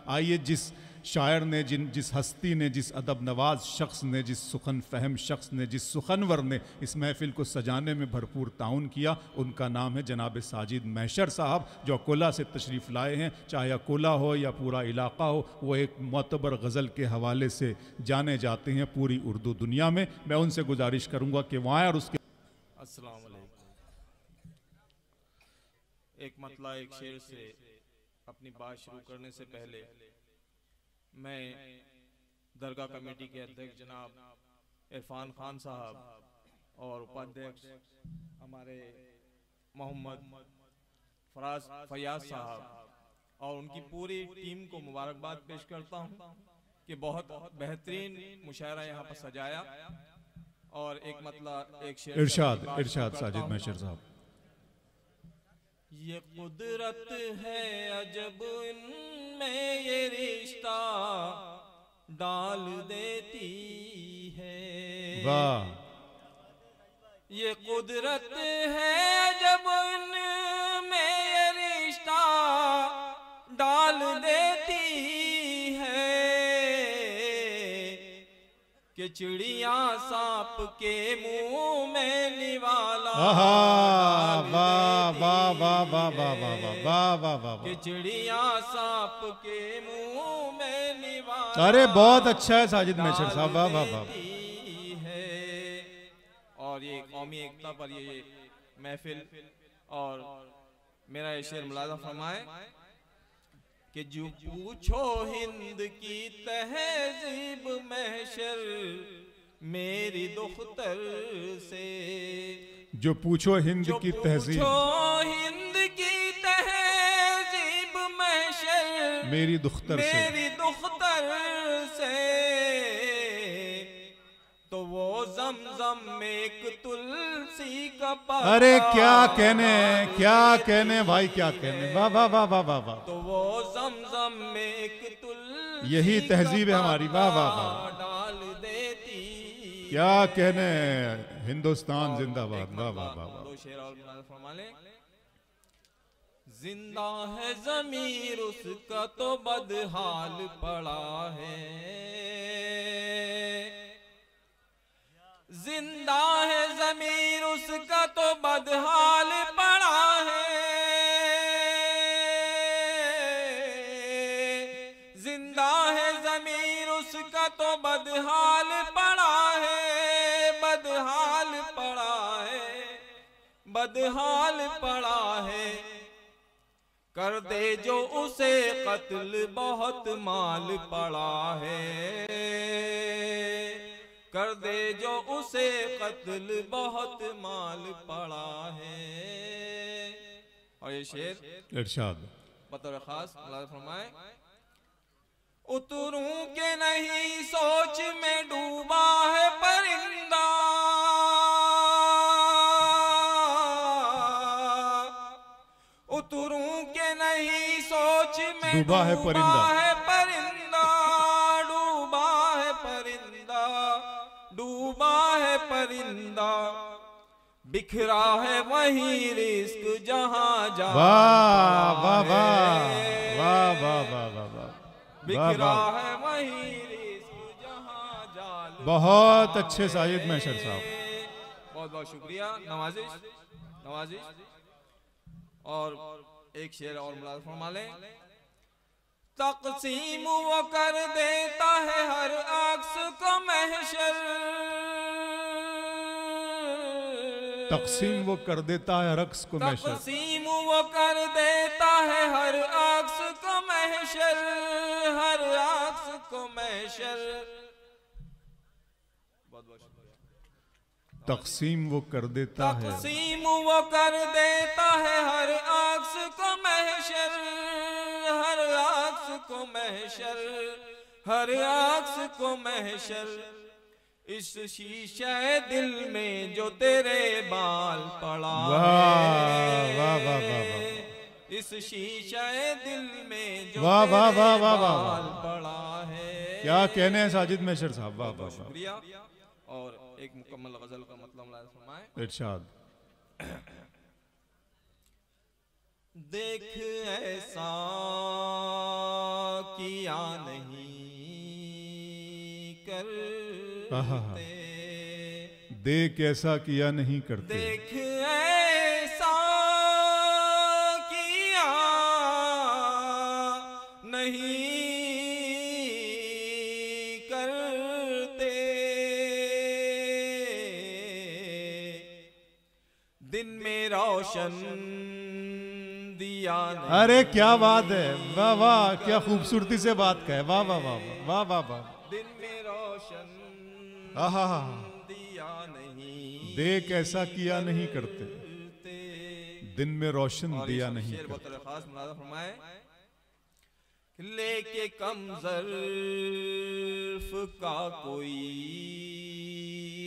आइए जिस शायर ने, जिस हस्ती ने, जिस अदब नवाज शख्स ने, जिस सुखन फहम शख्स ने, जिस सुखनवर ने इस महफ़िल को सजाने में भरपूर ताउन किया, उनका नाम है जनाब साजिद महशर साहब, जो अकोला से तशरीफ़ लाए हैं। चाहे अकोला हो या पूरा इलाका हो, वो एक मोतबर गज़ल के हवाले से जाने जाते हैं पूरी उर्दू दुनिया में। मैं उनसे गुजारिश करूँगा कि वहाँ और उसके अस्सलाम वालेकुम। एक मतला एक शेर से अपनी बात शुरू करने से पहले मैं दरगाह कमेटी के अध्यक्ष जनाब इरफान खान साहब और उपाध्यक्ष हमारे मोहम्मद फयाज साहब और उनकी पूरी टीम को मुबारकबाद पेश करता हूं कि बहुत बेहतरीन मुशायरा यहाँ पर सजाया। और एक मतला एक शेर इरशाद साजिद महशर साहब। ये कुदरत है अजब इनमें ये रिश्ता डाल देती है। वाह। ये कुदरत है अजब इनमें ये रिश्ता डाल देती है कि चिड़िया सांप के मुंह में निवाला कि चिड़िया सांप के मुंह में निवाला। अरे बहुत अच्छा है साजिद महशर साहब, वाह वाह वाह। और ये कौमी एकता पर ये महफिल और मेरा ये शेर मुलाजा फरमाए कि जो पूछो हिंद की तहजीब महशर मेरी दुख्तर से। जो पूछो हिंद की तहजीब, हिंद की तहजीब महशर मेरी दुख्तर से तो वो ज़मज़म में एक तुलसी का पत्ता। अरे क्या कहने भाई, क्या कहने, वाह वाह वाह वाह वाह वाह। तो वो ज़मज़म में एक तुलसी यही तहजीब है हमारी, वाह वाह वाह। डाल देती, क्या कहने, हिंदुस्तान जिंदाबाद, वाह वाह वाह। दो शेर और फरमा लें। जिंदा है ज़मीर उसका तो बदहाल पड़ा है, जिंदा है ज़मीर उसका तो बदहाल पड़ा है, जिंदा है ज़मीर उसका तो बदहाल पड़ा है, बदहाल पड़ा है, बदहाल पड़ा है। कर दे जो उसे कत्ल बहुत माल पड़ा है, कर दे जो उसे कत्ल बहुत माल पड़ा है। और ये शेर इरशाद बतौर खास फरमाए। उतरूं के नहीं सोच में डूबा है परिंदा, उतरूं के नहीं सोच में डूबा है परिंदा, डूबा है परिंदा, डूबा है परिंदा, बिखरा है वही रिस्क जहां जा। वाह वाह वाह वाह वाह वाह वाह वाह। बिखरा है वही रिस्क जहां जाल। बहुत अच्छे साजिद महशर साहब, बहुत बहुत शुक्रिया, नवाजिश। और एक शेर और मुलाज़ फरमा लें। तक़सीम वो कर देता है हर अक्स को महशर, तक़सीम वो कर देता है रक्स को महशर, तक़सीम वो कर देता है हर अक्स को महशर, हर अक्स को महशर। बहुत बहुत शुक्रिया। तक़सीम वो कर देता है, तक़सीम वो कर देता है हर अक्स को महशर, हर अक्स को महशर, हर अक्स को महशर। इस शीशे दिल में जो तेरे बाल पड़ा है, वाह वाह वाह वाह। इस शीशे दिल में जो वाह वाह वाह वाह वाह बाल पड़ा है। क्या कहने हैं साजिद महशर साहब, वाह वाह। शुक्रिया। और एक मुकम्मल गजल का मतलब फरमाए। इरशाद। देख ऐसा किया नहीं करते, देख ऐसा किया नहीं करते, देख ऐसा किया नहीं करते, दिन में रोशन दिया नहीं। अरे क्या बात है, वाह वाह, क्या खूबसूरती से बात कहे, वाह वाह वाह वाह वाह वाह। दिन में रोशन आहा, दिया नहीं, देख ऐसा किया नहीं करते, दिन में रोशन दिया नहीं शेर करते। खास मुलाज़ा फरमाए, लेके कम ज़र्फ़ का कोई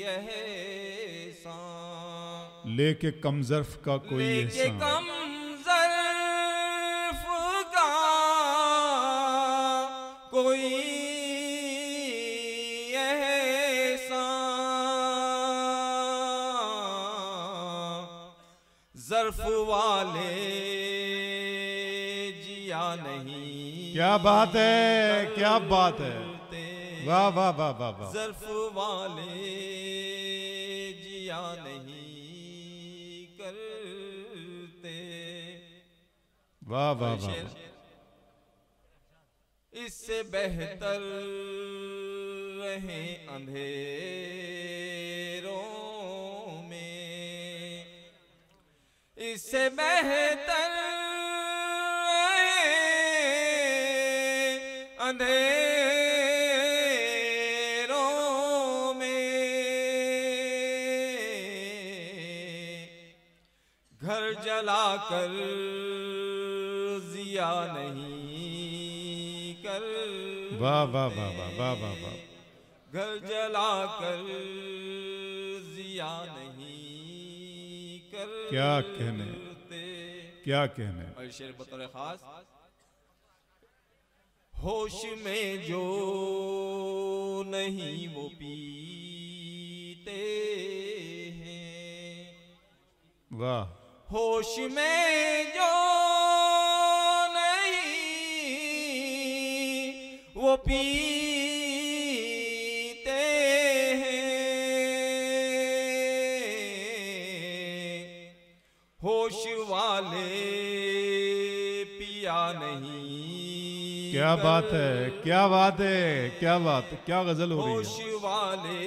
एहसान, लेके कम ज़र्फ़ का कोई लेके एहसान, कम ज़र्फ़ का कोई ज़र्फ़ वाले जिया नहीं। क्या बात है, क्या बात है, वाह वाह वाह वाह वाह। ज़र्फ़ वाले जिया नहीं करते, वाह वाह वाह। इससे बेहतर रहे अंधेरों में, इससे बेहतर अंधेरों में, घर जलाकर जिया नहीं कर, वाह वाह वाह वाह वाह वाह वाह। घर जलाकर जिया नहीं कर, क्या कहने, क्या कहने। और शेर बतौर खास, होश में जो नहीं वो पीते हैं, वाह। होश में जो नहीं वो पीते हैं, होश वाले पिया नहीं। क्या बात है, क्या बात है, क्या बात, क्या गजल हो रही होश है। वाले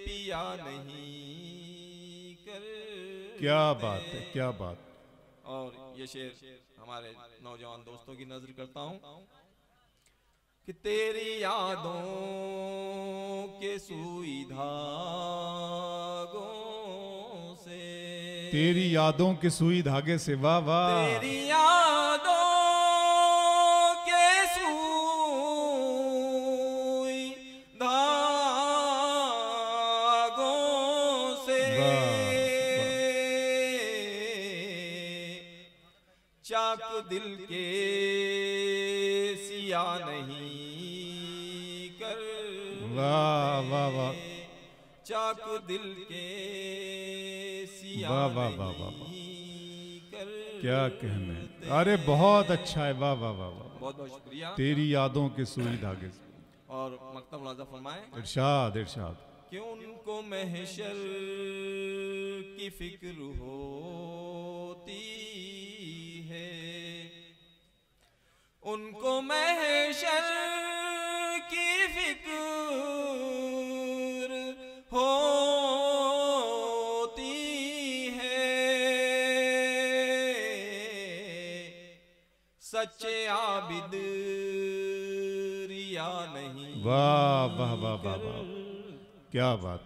पिया नहीं कर, क्या बात है, क्या बात। और ये शेर हमारे नौजवान दोस्तों की नजर करता हूं कि तेरी यादों के सुई धागों से, तेरी यादों के सुई धागे से, वाह वाह। तेरी यादों के सुई धागों से, चाक दिल के सिया नहीं कर, वाह वाह वाह। चाक दिल के सिया वाह वाह वाह वाह वाह। नहीं कर, क्या कहने, अरे बहुत अच्छा है, वाह वाह वाह वाह। बहुत बहुत शुक्रिया। तेरी यादों के सुई धागे से। और मकतब मुलाज़ा फरमाए, इरशाद इरशाद। कि उनको महशर की फिक्र होती है, उनको महशर की फिक्र होती है, सच्चे आबिद रिया नहीं। वाह वाह वाह वाह वाह, क्या बात।